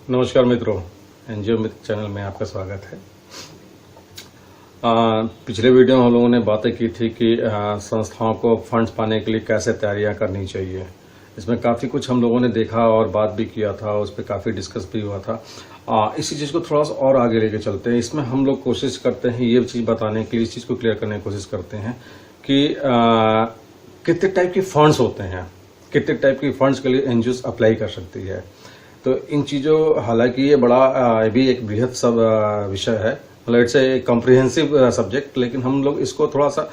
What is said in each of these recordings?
नमस्कार मित्रों, एनजीओ मित्र चैनल में आपका स्वागत है। पिछले वीडियो में हम लोगों ने बातें की थी कि संस्थाओं को फंड्स पाने के लिए कैसे तैयारियां करनी चाहिए। इसमें काफ़ी कुछ हम लोगों ने देखा और बात भी किया था, उस पर काफ़ी डिस्कस भी हुआ था। इसी चीज़ को थोड़ा सा और आगे लेके चलते हैं। इसमें हम लोग कोशिश करते हैं ये चीज़ बताने के लिए, इस चीज़ को क्लियर करने की कोशिश करते हैं कि कितने टाइप के फंड्स होते हैं, कितने टाइप के फंड्स के लिए एनजीओ अप्लाई कर सकती है। तो इन चीज़ों, हालांकि ये बड़ा भी एक बृहद सब विषय है, मतलब इट्स ए कॉम्प्रिहेंसिव सब्जेक्ट, लेकिन हम लोग इसको थोड़ा सा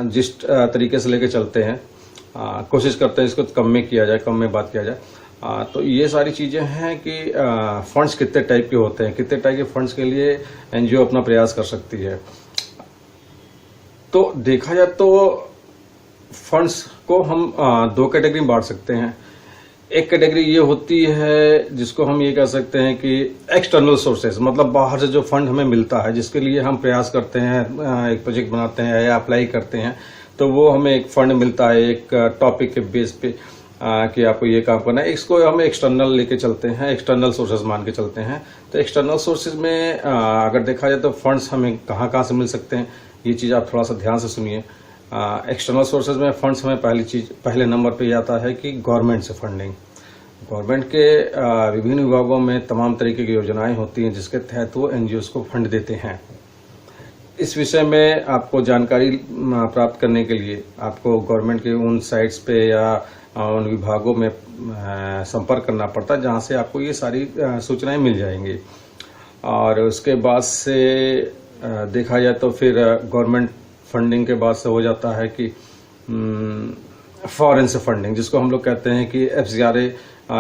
जिस तरीके से लेके चलते हैं, कोशिश करते हैं इसको कम में किया जाए, कम में बात किया जाए। तो ये सारी चीज़ें हैं कि फंड्स कितने टाइप के होते हैं, कितने टाइप के फंड्स के लिए एनजीओ अपना प्रयास कर सकती है। तो देखा जाए तो फंड्स को हम दो कैटेगरी में बांट सकते हैं। एक कैटेगरी ये होती है जिसको हम ये कह सकते हैं कि एक्सटर्नल सोर्सेज, मतलब बाहर से जो फंड हमें मिलता है, जिसके लिए हम प्रयास करते हैं, एक प्रोजेक्ट बनाते हैं या अप्लाई करते हैं, तो वो हमें एक फंड मिलता है एक टॉपिक के बेस पे कि आपको ये काम करना है। इसको हम एक्सटर्नल लेके चलते हैं, एक्सटर्नल सोर्सेज मान के चलते हैं। तो एक्सटर्नल सोर्सेज में अगर देखा जाए तो फंड्स हमें कहाँ कहाँ से मिल सकते हैं, ये चीज़ आप थोड़ा सा ध्यान से सुनिए। एक्सटर्नल सोर्सेज में फंड्स हमें पहले नंबर पे आता है कि गवर्नमेंट से फंडिंग। गवर्नमेंट के विभिन्न विभागों में तमाम तरीके की योजनाएं होती हैं जिसके तहत वो एनजीओ को फंड देते हैं। इस विषय में आपको जानकारी प्राप्त करने के लिए आपको गवर्नमेंट के उन साइट्स पे या उन विभागों में संपर्क करना पड़ता है जहां से आपको ये सारी सूचनाएं मिल जाएंगी। और उसके बाद से देखा जाए तो फिर गवर्नमेंट फंडिंग के बाद से हो जाता है कि फॉरेन से फंडिंग, जिसको हम लोग कहते हैं कि एफसीआरए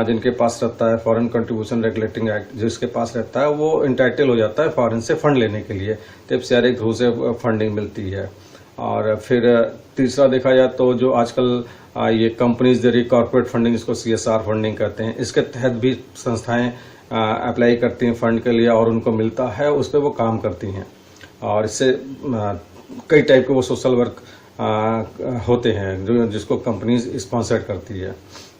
जिनके पास रहता है, फॉरेन कंट्रीब्यूशन रेगुलेटिंग एक्ट जिसके पास रहता है, वो इंटाइटल हो जाता है फॉरेन से फंड लेने के लिए। तो एफसीआरए के थ्रू से फंडिंग मिलती है। और फिर तीसरा देखा जाए तो जो आजकल ये कंपनीज दे रही कॉर्पोरेट फंडिंग, जिसको सीएसआर फंडिंग कहते हैं, इसके तहत भी संस्थाएं अप्लाई करती हैं फंड के लिए और उनको मिलता है, उस पर वो काम करती हैं। और इससे कई टाइप के वो सोशल वर्क होते हैं जिसको कंपनीज स्पॉन्सर करती है।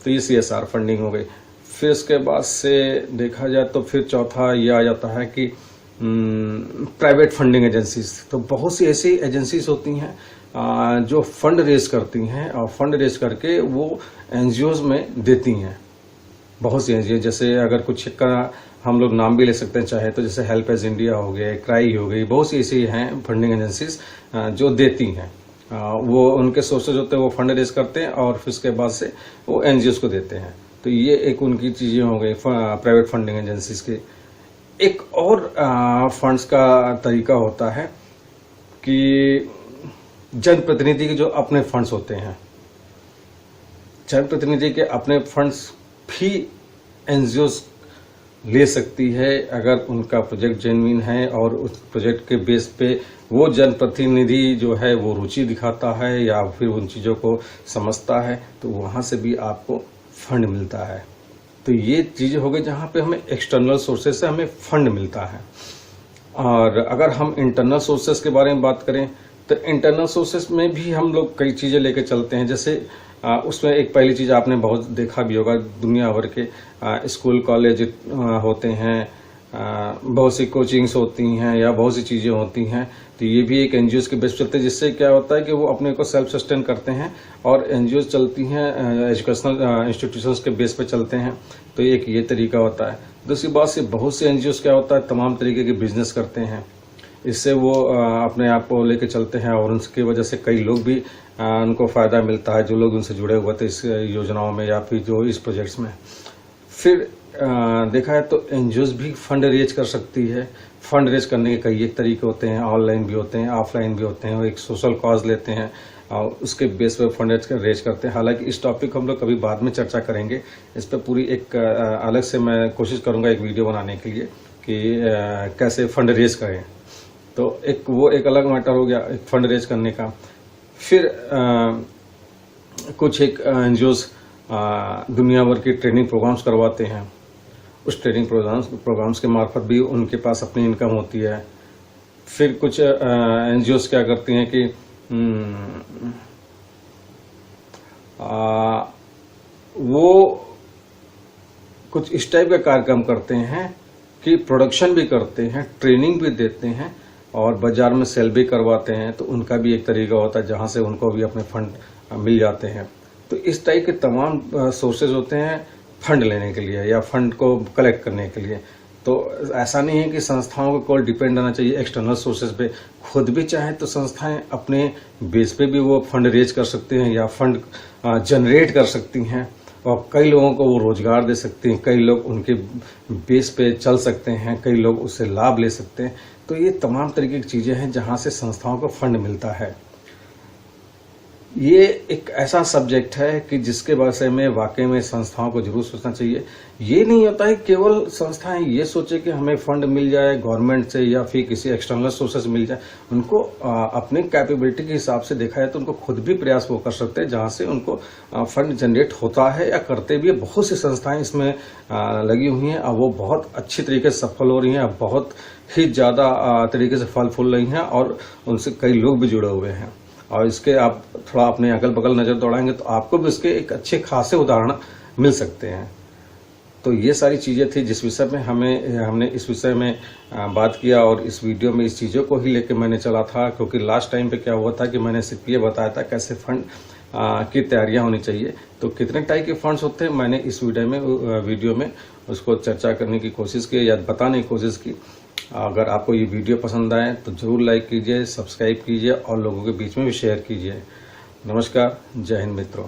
तो ये सीएसआर फंडिंग हो गई। फिर उसके बाद से देखा जाए तो फिर चौथा ये आ जाता है कि प्राइवेट फंडिंग एजेंसीज। तो बहुत सी ऐसी एजेंसीज होती हैं जो फंड रेज करती हैं और फंड रेज करके वो एनजीओज में देती हैं। बहुत सी एनजीओ, जैसे अगर कुछ का हम लोग नाम भी ले सकते हैं चाहे तो, जैसे हेल्प एज इंडिया हो गया, क्राई हो गई, बहुत सी ऐसी हैं फंडिंग एजेंसीज जो देती हैं। वो उनके सोर्सेज होते हैं, वो फंड रेज करते हैं और फिर उसके बाद से वो एनजीओ को देते हैं। तो ये एक उनकी चीजें हो गई प्राइवेट फंडिंग एजेंसीज के। एक और फंड्स का तरीका होता है कि जनप्रतिनिधि के जो अपने फंड्स होते हैं, जनप्रतिनिधि के अपने फंड्स भी एनजीओ ले सकती है अगर उनका प्रोजेक्ट जेन्युइन है और उस प्रोजेक्ट के बेस पे वो जनप्रतिनिधि जो है वो रुचि दिखाता है या फिर उन चीज़ों को समझता है, तो वहाँ से भी आपको फंड मिलता है। तो ये चीज़ें हो गई जहाँ पे हमें एक्सटर्नल सोर्सेज से हमें फंड मिलता है। और अगर हम इंटरनल सोर्सेज के बारे में बात करें तो इंटरनल सोर्सेज में भी हम लोग कई चीज़ें लेके चलते हैं। जैसे उसमें एक पहली चीज़ आपने बहुत देखा भी होगा, दुनिया भर के स्कूल कॉलेज होते हैं, बहुत सी कोचिंग्स होती हैं या बहुत सी चीज़ें होती हैं। तो ये भी एक एनजीओ के बेस चलते हैं, जिससे क्या होता है कि वो अपने को सेल्फ सस्टेन करते हैं और एनजीओ चलती हैं एजुकेशनल इंस्टीट्यूशंस के बेस पे चलते हैं। तो एक ये तरीका होता है। दूसरी बात से बहुत से एनजीओ क्या होता है, तमाम तरीके के बिजनेस करते हैं, इससे वो अपने आप को लेके चलते हैं और उनकी वजह से कई लोग भी उनको फ़ायदा मिलता है, जो लोग उनसे जुड़े हुए थे इस योजनाओं में या फिर जो इस प्रोजेक्ट्स में। फिर देखा है तो एनजीओज भी फंड रेज कर सकती है। फंड रेज करने के कई एक तरीके होते हैं, ऑनलाइन भी होते हैं, ऑफलाइन भी होते हैं। और एक सोशल कॉज लेते हैं और उसके बेस पर फंड रेज करते हैं। हालांकि इस टॉपिक को हम लोग कभी बाद में चर्चा करेंगे, इस पर पूरी एक अलग से मैं कोशिश करूंगा एक वीडियो बनाने के लिए कि कैसे फंड रेज करें। तो एक अलग मैटर हो गया एक फंड रेज करने का। फिर कुछ एक एनजीओज दुनिया भर की ट्रेनिंग प्रोग्राम्स करवाते हैं। उस ट्रेनिंग प्रोग्राम्स के मार्फत भी उनके पास अपनी इनकम होती है। फिर कुछ एनजीओज क्या करती हैं कि वो कुछ इस टाइप का कार्यक्रम करते हैं कि प्रोडक्शन भी करते हैं, ट्रेनिंग भी देते हैं और बाजार में सेल भी करवाते हैं। तो उनका भी एक तरीका होता है जहां से उनको भी अपने फंड मिल जाते हैं। तो इस टाइप के तमाम सोर्सेज होते हैं फंड लेने के लिए या फंड को कलेक्ट करने के लिए। तो ऐसा नहीं है कि संस्थाओं को केवल डिपेंड रहना चाहिए एक्सटर्नल सोर्सेज पे। खुद भी चाहे तो संस्थाएं अपने बेस पे भी वो फंड रेज कर सकते हैं या फंड जनरेट कर सकती हैं और कई लोगों को वो रोजगार दे सकती हैं। कई लोग उनके बेस पे चल सकते हैं, कई लोग उससे लाभ ले सकते हैं। तो ये तमाम तरीके की चीजें हैं जहां से संस्थाओं को फंड मिलता है। ये एक ऐसा सब्जेक्ट है कि जिसके बारे में वाकई में संस्थाओं को जरूर सोचना चाहिए। ये नहीं होता है केवल संस्थाएं ये सोचे कि हमें फंड मिल जाए गवर्नमेंट से या फिर किसी एक्सटर्नल सोर्सेज मिल जाए। उनको अपने कैपेबिलिटी के हिसाब से देखा जाए तो उनको खुद भी प्रयास वो कर सकते हैं जहां से उनको फंड जनरेट होता है या करते भी है। बहुत सी संस्थाएं इसमें लगी हुई हैं और वो बहुत अच्छी तरीके से सफल हो रही हैं, बहुत ही ज्यादा तरीके से फल फूल रही हैं और उनसे कई लोग भी जुड़े हुए हैं। और इसके आप थोड़ा अपने अगल बगल नजर दौड़ाएंगे तो आपको भी इसके एक अच्छे खासे उदाहरण मिल सकते हैं। तो ये सारी चीजें थी जिस विषय में हमने इस विषय में बात किया और इस वीडियो में इस चीजों को ही लेके मैंने चला था। क्योंकि लास्ट टाइम पे क्या हुआ था कि मैंने सिर्फ ये बताया था कैसे फंड की तैयारियां होनी चाहिए। तो कितने टाइप के फंड्स होते हैं मैंने इस वीडियो में उसको चर्चा करने की कोशिश की या बताने की कोशिश की। अगर आपको ये वीडियो पसंद आए तो जरूर लाइक कीजिए, सब्सक्राइब कीजिए और लोगों के बीच में भी शेयर कीजिए। नमस्कार, जय हिंद मित्रों।